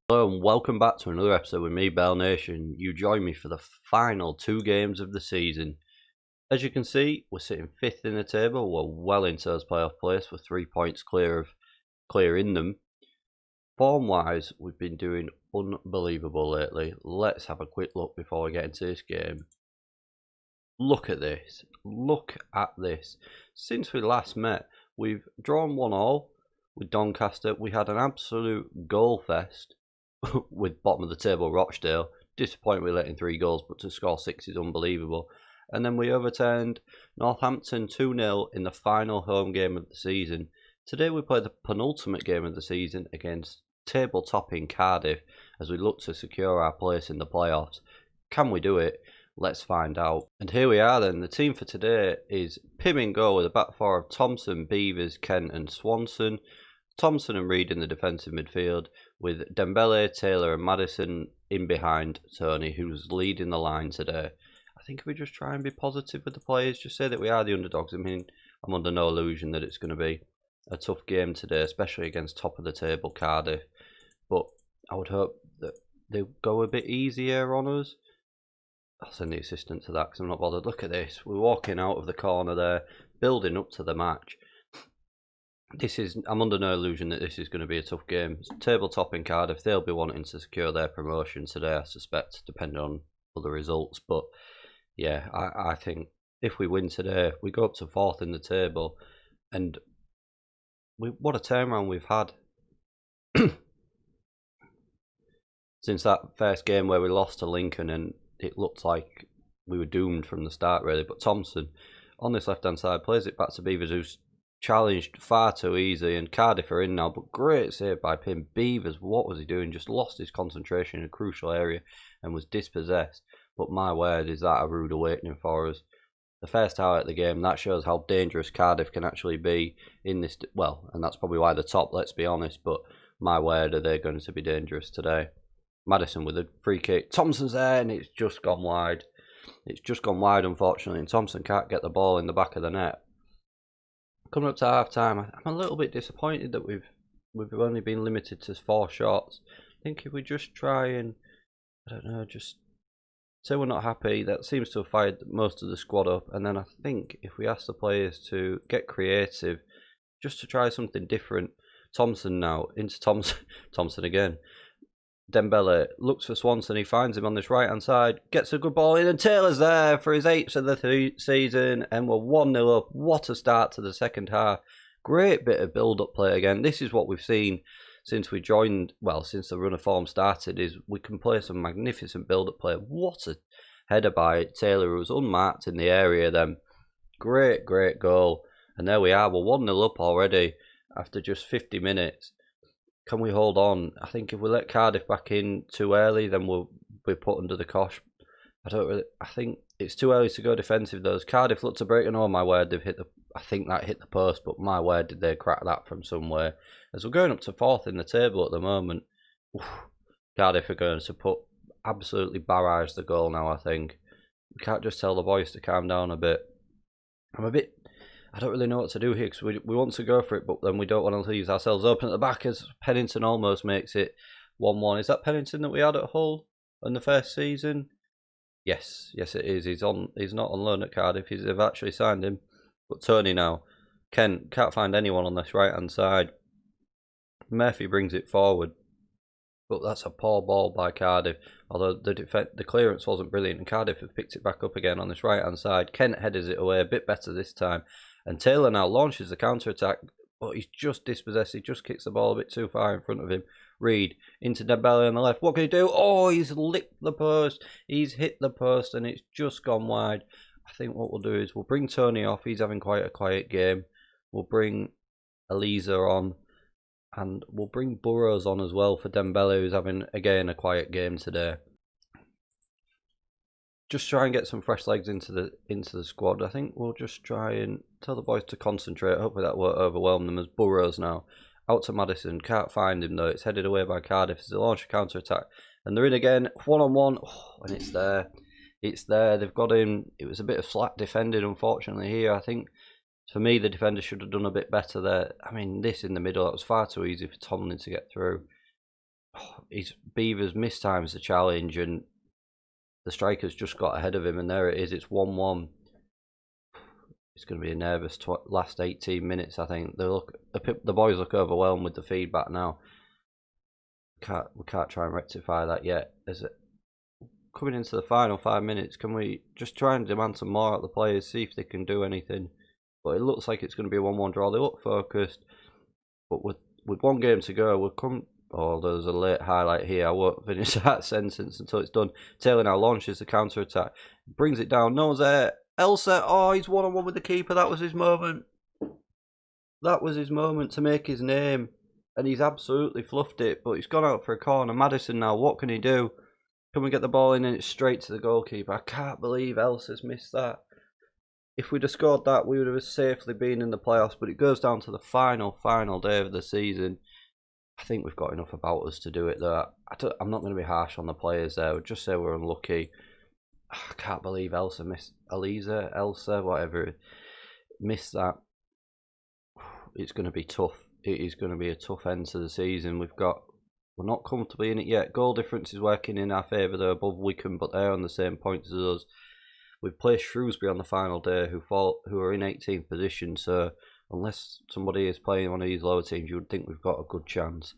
Hello and welcome back to another episode with me, Bearlenation. You join me for the final two games of the season. As you can see, we're sitting 5th in the table. We're well into those playoff place. We're 3 points clear in them. Form-wise, we've been doing unbelievable lately. Let's have a quick look before we get into this game. Look at this. Look at this. Since we last met, we've drawn 1-1 with Doncaster. We had an absolute goal fest with bottom of the table Rochdale. Disappointed with letting 3 goals, but to score 6 is unbelievable. And then we overturned Northampton 2-0 in the final home game of the season. Today we play the penultimate game of the season against table-topping Cardiff as we look to secure our place in the playoffs. Can we do it? Let's find out. And here we are then. The team for today is Pim in goal with a back four of Thompson, Beavers, Kent and Swanson. Thompson and Reed in the defensive midfield with Dembele, Taylor and Madison in behind Tony, who's leading the line today. I think if we just try and be positive with the players, just say that we are the underdogs. I mean, I'm under no illusion that it's going to be a tough game today, especially against top of the table Cardiff. But I would hope that they go a bit easier on us. I'll send the assistant to that because I'm not bothered. Look at this. We're walking out of the corner there, building up to the match. I'm under no illusion that this is going to be a tough game. Tabletop in Cardiff, they'll be wanting to secure their promotion today, I suspect, depending on other results. But yeah, I think if we win today, we go up to 4th in the table. And what a turnaround we've had. Since that first game where we lost to Lincoln and it looked like we were doomed from the start, really. But Thompson, on this left-hand side, plays it back to Beavers, who's challenged far too easy, and Cardiff are in now, but great save by Pim. Beavers, what was he doing? Just lost his concentration in a crucial area and was dispossessed. But my word, is that a rude awakening for us. The first hour of the game, that shows how dangerous Cardiff can actually be in this, well, and that's probably why they're top, let's be honest, but my word, are they going to be dangerous today. Madison with a free kick. Thompson's there, and it's just gone wide. It's just gone wide, unfortunately, and Thompson can't get the ball in the back of the net. Coming up to half time, I'm a little bit disappointed that we've only been limited to 4 shots. I think if we just try and, I don't know, just say we're not happy, that seems to have fired most of the squad up. And then I think if we ask the players to get creative, just to try something different. Thompson now, into Thompson again. Dembele looks for Swanson, he finds him on this right hand side, gets a good ball in, and Taylor's there for his 8th of the season, and we're 1-0 up. What a start to the second half. Great bit of build-up play again. This is what we've seen since we joined, well, since the run of form started, is we can play some magnificent build-up play. What a header by Taylor, who was unmarked in the area then. Great goal. And there we are, we're 1-0 up already after just 50 minutes. Can we hold on? I think if we let Cardiff back in too early, then we'll be put under the cosh. I think it's too early to go defensive though. As Cardiff look to break, and oh my word, I think that hit the post, but my word, did they crack that from somewhere. As we're going up to 4th in the table at the moment, Cardiff are going to absolutely barrage the goal now, I think. We can't just tell the boys to calm down a bit. I don't really know what to do here because we want to go for it, but then we don't want to leave ourselves open at the back as Pennington almost makes it 1-1. Is that Pennington that we had at Hull in the first season? Yes it is. He's not on loan at Cardiff. They've actually signed him. But Tony now. Kent can't find anyone on this right hand side. Murphy brings it forward. But that's a poor ball by Cardiff. Although the clearance wasn't brilliant, and Cardiff have picked it back up again on this right hand side. Kent headers it away a bit better this time. And Taylor now launches the counter-attack, but he's just dispossessed. He just kicks the ball a bit too far in front of him. Reed into Dembele on the left. What can he do? Oh, he's licked the post. He's hit the post, and it's just gone wide. I think what we'll do is we'll bring Tony off. He's having quite a quiet game. We'll bring Eliza on, and we'll bring Burrows on as well for Dembele, who's having, again, a quiet game today. Just try and get some fresh legs into the squad. I think we'll just try and tell the boys to concentrate. Hopefully that won't overwhelm them. As Burrows now out to Madison, can't find him though. It's headed away by Cardiff as they launch a counter attack, and they're in again, 1-on-1. And it's there. They've got him. It was a bit of slack defended, unfortunately. Here, I think for me the defender should have done a bit better there. I mean, this in the middle, that was far too easy for Tomlin to get through. His Beavers mistimes the challenge, and the striker's just got ahead of him, and there it is. It's 1-1. It's going to be a nervous last 18 minutes, I think. The boys look overwhelmed with the feedback now. We can't try and rectify that yet. Is it coming into the final 5 minutes? Can we just try and demand some more out of the players, see if they can do anything? But it looks like it's going to be a 1-1 draw. They look focused, but with one game to go, we'll come. Oh, there's a late highlight here. I won't finish that sentence until it's done. Taylor now launches the counter attack, brings it down. No one's there. Elsa, oh, he's 1-on-1 with the keeper. That was his moment. That was his moment to make his name. And he's absolutely fluffed it, but he's gone out for a corner. Madison now, what can he do? Can we get the ball in and it's straight to the goalkeeper? I can't believe Elsa's missed that. If we'd have scored that, we would have safely been in the playoffs, but it goes down to the final day of the season. I think we've got enough about us to do it, though. I'm not going to be harsh on the players there. I would just say we're unlucky. I can't believe Elsa, whatever, missed that. It's going to be tough. It is going to be a tough end to the season. We're not comfortably in it yet. Goal difference is working in our favour. They're above Wycombe, but they're on the same points as us. We've played Shrewsbury on the final day, who are in 18th position. So unless somebody is playing one of these lower teams, you would think we've got a good chance.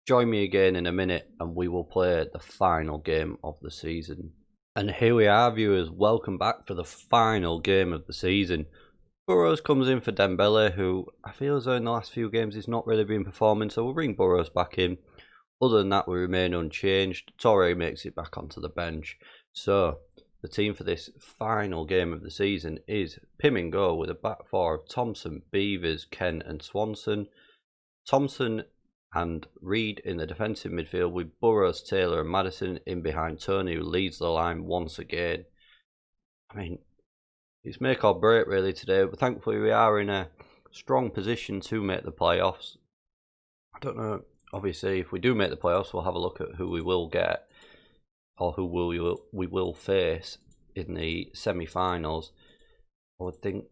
Join me again in a minute, and we will play the final game of the season. And here we are, viewers. Welcome back for the final game of the season. Burrows comes in for Dembele, who I feel as though in the last few games he's not really been performing, so we'll bring Burrows back in. Other than that, we remain unchanged. Torre makes it back onto the bench. So the team for this final game of the season is Pim in goal with a back four of Thompson, Beavers, Kent and Swanson. Thompson and Reed in the defensive midfield with Burrows, Taylor and Madison in behind Tony, who leads the line once again. I mean, it's make or break really today, but thankfully we are in a strong position to make the playoffs. I don't know, obviously if we do make the playoffs, we'll have a look at who we will get, or who we will face in the semi-finals. I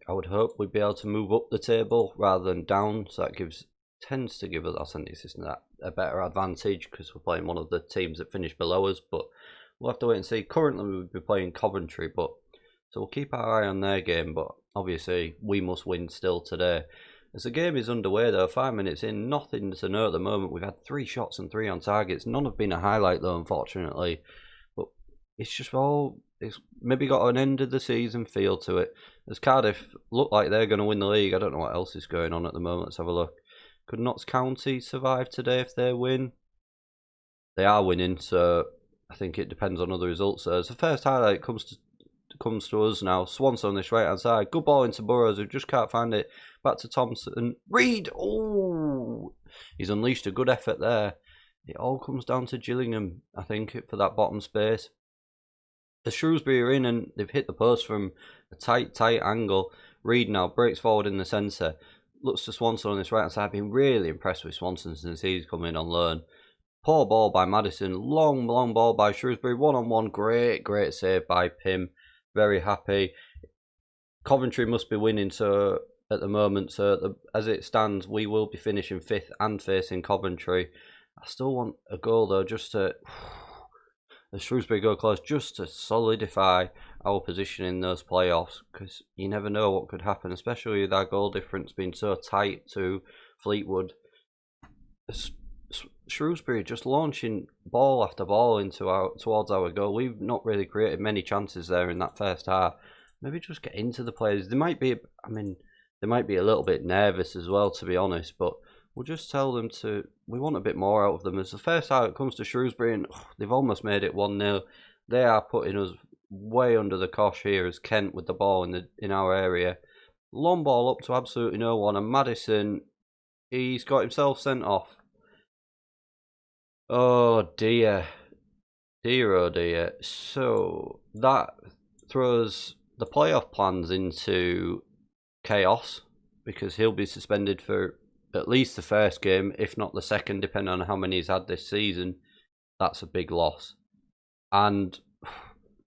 would hope we'd be able to move up the table rather than down, so that tends to give us, I think it's a better advantage because we're playing one of the teams that finished below us, but we'll have to wait and see. Currently we would be playing Coventry, so we'll keep our eye on their game, but obviously we must win still today. As the game is underway though, 5 minutes in, nothing to know at the moment. We've had 3 shots and 3 on targets. None have been a highlight though, unfortunately, but it's maybe got an end of the season feel to it. As Cardiff look like they're going to win the league, I don't know what else is going on at the moment. Let's have a look. Could Notts County survive today if they win? They are winning, so I think it depends on other results. So as the first highlight comes to us now. Swanson on this right hand side. Good ball into Burrows, who just can't find it. Back to Thompson. Reed! Oh! He's unleashed a good effort there. It all comes down to Gillingham, I think, for that bottom space. The Shrewsbury are in and they've hit the post from a tight angle. Reed now breaks forward in the centre. Looks to Swanson on this right hand side. I've been really impressed with Swanson since he's come in on loan. Poor ball by Madison. Long ball by Shrewsbury. 1-on-1. Great save by Pim. Very happy. Coventry must be winning at the moment. So as it stands, we will be finishing 5th and facing Coventry. I still want a goal though, just to the Shrewsbury go close, just to solidify our position in those playoffs, because you never know what could happen, especially with our goal difference being so tight to Fleetwood. Shrewsbury just launching ball after ball towards our goal. We've not really created many chances there in that first half. Maybe just get into the players. They might be a little bit nervous as well, to be honest, but we'll just tell them we want a bit more out of them. As the first half it comes to Shrewsbury, and they've almost made it 1-0. They are putting us way under the cosh here as Kent with the ball in our area. Long ball up to absolutely no one, and Madison, he's got himself sent off. Oh dear. Oh dear. So that throws the playoff plans into chaos, because he'll be suspended for at least the first game, if not the second, depending on how many he's had this season. That's a big loss. And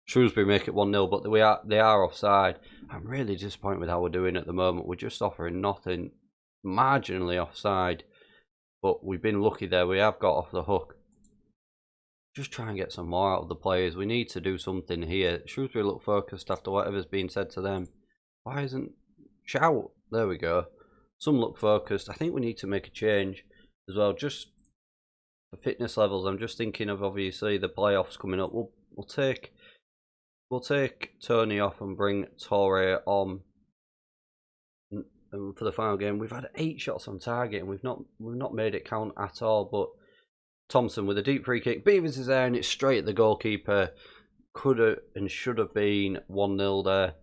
Shrewsbury make it 1-0, but they are offside. I'm really disappointed with how we're doing at the moment. We're just offering nothing, marginally offside. But we've been lucky there. We have got off the hook. just try and get some more out of the players. We need to do something here. Shrewsbury look focused after whatever's been said to them. Why isn't... Shout! There we go. Some look focused. I think we need to make a change as well. Just for fitness levels, I'm just thinking of obviously the playoffs coming up. We'll take Tony off and bring Torre on for the final game. We've had 8 shots on target and we've not made it count at all. But Thompson with a deep free kick. Beavers is there and it's straight at the goalkeeper. Could have and should have been 1-0 there.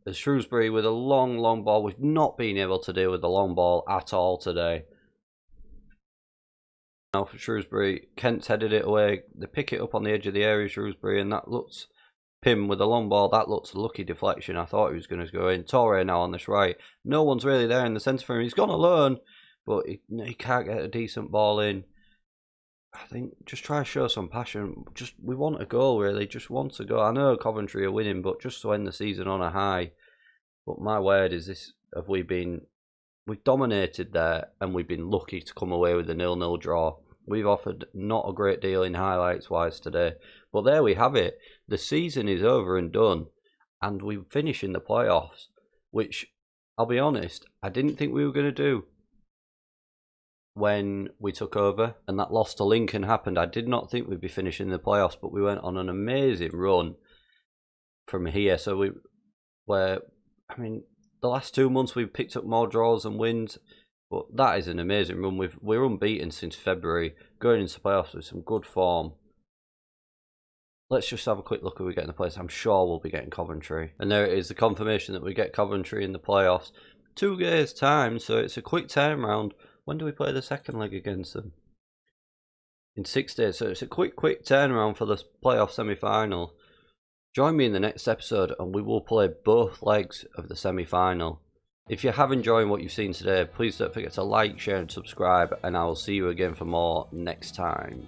As Shrewsbury with a long ball. We've not been able to deal with the long ball at all today. Now for Shrewsbury, Kent's headed it away. They pick it up on the edge of the area, Shrewsbury, and that looks... Pim with a long ball, that looks a lucky deflection. I thought he was going to go in. Torre now on this right. No one's really there in the centre for him. He's gone alone, but he can't get a decent ball in. I think just try to show some passion. We want a goal, really. Just want to go. I know Coventry are winning, but just to end the season on a high. But my word is this: we've dominated there, and we've been lucky to come away with a 0-0 draw. We've offered not a great deal in highlights-wise today. But there we have it. The season is over and done. And we finish in the playoffs. Which, I'll be honest, I didn't think we were going to do. When we took over and that loss to Lincoln happened, I did not think we'd be finishing the playoffs. But we went on an amazing run from here. So the last 2 months we've picked up more draws and wins. But that is an amazing run. We're unbeaten since February, going into playoffs with some good form. Let's just have a quick look at who we get in the playoffs. I'm sure we'll be getting Coventry. And there it is, the confirmation that we get Coventry in the playoffs. 2 days' time, so it's a quick turnaround. When do we play the second leg against them? In 6 days, so it's a quick turnaround for the playoff semi-final. Join me in the next episode and we will play both legs of the semi-final. If you have enjoyed what you've seen today, please don't forget to like, share and subscribe, and I will see you again for more next time.